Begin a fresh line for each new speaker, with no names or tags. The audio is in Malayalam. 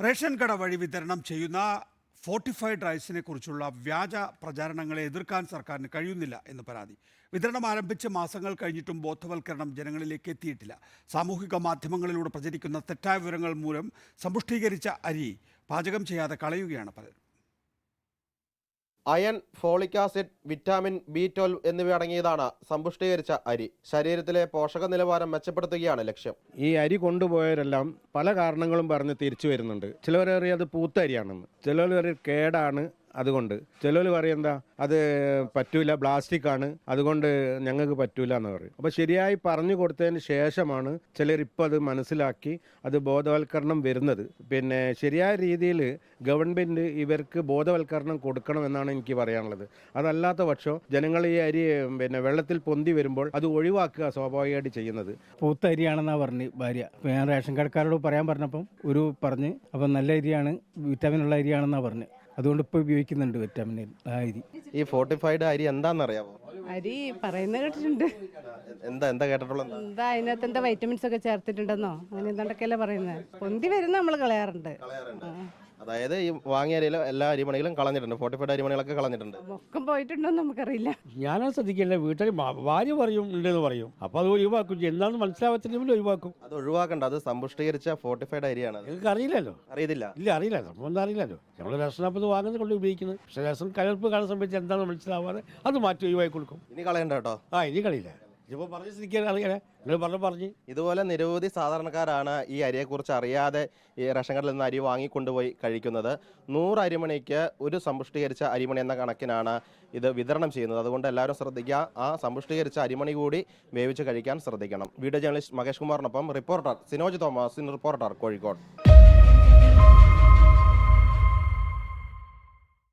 റേഷൻ കട വഴി വിതരണം ചെയ്യുന്ന ഫോർട്ടിഫൈഡ് റൈസിനെ കുറിച്ചുള്ള വ്യാജ പ്രചാരണങ്ങളെ എതിർക്കാൻ സർക്കാരിന് കഴിയുന്നില്ല എന്ന് പരാതി. വിതരണം ആരംഭിച്ച് മാസങ്ങൾ കഴിഞ്ഞിട്ടും ബോധവൽക്കരണം ജനങ്ങളിലേക്ക് എത്തിയിട്ടില്ല. സാമൂഹിക മാധ്യമങ്ങളിലൂടെ പ്രചരിക്കുന്ന തെറ്റായ വിവരങ്ങൾ മൂലം സമ്പുഷ്ടീകരിച്ച അരി പാചകം ചെയ്യാതെ കളയുകയാണ് പലരും.
Iron, folic acid, vitamin B12 എന്നിവ അടങ്ങിയതാണ് സമ്പുഷ്ടീകരിച്ച അരി. ശരീരത്തിലെ പോഷക നിലവാരം മെച്ചപ്പെടുത്തുകയാണ് ലക്ഷ്യം.
ഈ അരി കൊണ്ടുപോയവരെല്ലാം പല കാരണങ്ങളും പറഞ്ഞ് തിരിച്ചു വരുന്നുണ്ട്. ചിലവർ പറയും അത് പൂത്ത അരിയാണെന്ന്, ചിലവർ പറയും കേടാണ് അതുകൊണ്ട്, ചിലവർ പറയും എന്താ അത് പറ്റൂല, പ്ലാസ്റ്റിക് ആണ് അതുകൊണ്ട് ഞങ്ങൾക്ക് പറ്റൂല എന്ന് പറയും. അപ്പോൾ ശരിയായി പറഞ്ഞു കൊടുത്തതിന് ശേഷമാണ് ചിലർ ഇപ്പോൾ അത് മനസ്സിലാക്കി അത് ബോധവൽക്കരണം വരുന്നത്. പിന്നെ ശരിയായ രീതിയിൽ ഗവൺമെൻറ് ഇവർക്ക് ബോധവൽക്കരണം കൊടുക്കണമെന്നാണ് എനിക്ക് പറയാനുള്ളത്. അതല്ലാത്ത പക്ഷം ജനങ്ങൾ ഈ അരി വെള്ളത്തിൽ പൊന്തി വരുമ്പോൾ അത് ഒഴിവാക്കുക സ്വാഭാവികമായിട്ട് ചെയ്യുന്നത്.
പൂത്ത അരിയാണെന്നാണ് പറഞ്ഞ് ഭാര്യ. ഞാൻ റേഷൻ കടക്കാരോട് പറയാൻ പറഞ്ഞപ്പം ഒരു പറഞ്ഞ് അപ്പം നല്ല അരിയാണ്, വിറ്റാമിനുള്ള അരിയാണെന്നാണ് പറഞ്ഞ്. അതുകൊണ്ട് ഇപ്പോൾ ഉപയോഗിക്കുന്നുണ്ട് വിറ്റാമിൻ ആ അരി.
ഈ ഫോർട്ടിഫൈഡ് അരി എന്താണെന്നറിയാമോ?
അരി പറയുന്നത് കേട്ടിട്ടുണ്ട്.
എന്താ കേട്ടിട്ടുള്ളത്?
എന്താ അതിനകത്ത് എന്താ വൈറ്റമിൻസ് ഒക്കെ ചേർത്തിട്ടുണ്ടെന്നോ അങ്ങനെ എന്താണ്ടൊക്കെയല്ലേ പറയുന്നത്. പൊന്തി വരുന്ന നമ്മൾ കളയാറുണ്ട്.
അതായത് ഈ വാങ്ങിയ അരിയിലും എല്ലാ അരിമണികളും കളഞ്ഞിട്ടുണ്ട്, ഫോർട്ടിഫൈഡ് അരിമണികളൊക്കെ കളഞ്ഞിട്ടുണ്ട്.
ഒക്കെ പോയിട്ടുണ്ടോന്ന് നമുക്കറിയില്ല.
ഞാനത് ശ്രദ്ധിക്കില്ല. വീട്ടിൽ ഭാര്യ പറയും ഉണ്ടെന്ന് പറയും, അപ്പോൾ അത് ഒഴിവാക്കും. എന്താണെന്ന് മനസ്സിലാവത്തില്ലെങ്കിൽ ഒഴിവാക്കും.
അത് ഒഴിവാക്കണ്ട, അത് സമ്പുഷ്ടീകരിച്ച ഫോർട്ടിഫൈഡ് അരിയാണ്.
നിങ്ങൾക്ക് അറിയില്ലല്ലോ?
അറിയത്തില്ല.
ഇല്ല, അറിയില്ല. സംഭവം അറിയില്ലല്ലോ. നമ്മൾ റേഷനപ്പത് വാങ്ങുന്നത് കൊണ്ട് ഉപയോഗിക്കുന്നത്. പക്ഷേ റേഷൻ കലർപ്പ് കാണാൻ സംബന്ധിച്ച് എന്താണെന്ന് മനസ്സിലാവാതെ അത് മാറ്റി ഒഴിവാക്കി കൊടുക്കും.
ഇനി കളയണ്ട കേട്ടോ.
ഇനി കളിയില്ല. ഇപ്പോൾ പറഞ്ഞ് സ്ഥിതിക്കാൻ അറിയാലേ, നിങ്ങൾ പറഞ്ഞ്.
ഇതുപോലെ നിരവധി സാധാരണക്കാരാണ് ഈ അരിയെക്കുറിച്ച് അറിയാതെ ഈ റേഷൻ കടയിൽ നിന്ന് അരി വാങ്ങിക്കൊണ്ടുപോയി കഴിക്കുന്നത്. 100 അരിമണിക്ക് ഒരു സമ്പുഷ്ടീകരിച്ച അരിമണി എന്ന കണക്കിനാണ് ഇത് വിതരണം ചെയ്യുന്നത്. അതുകൊണ്ട് എല്ലാവരും ശ്രദ്ധിക്കുക, ആ സമ്പുഷ്ടീകരിച്ച അരിമണി കൂടി വേവിച്ച് കഴിക്കാൻ ശ്രദ്ധിക്കണം. വീഡിയോ ജേർണലിസ്റ്റ് മഹേഷ് കുമാറിനൊപ്പം റിപ്പോർട്ടർ സിനോജ് തോമസ്, റിപ്പോർട്ടർ കോഴിക്കോട്.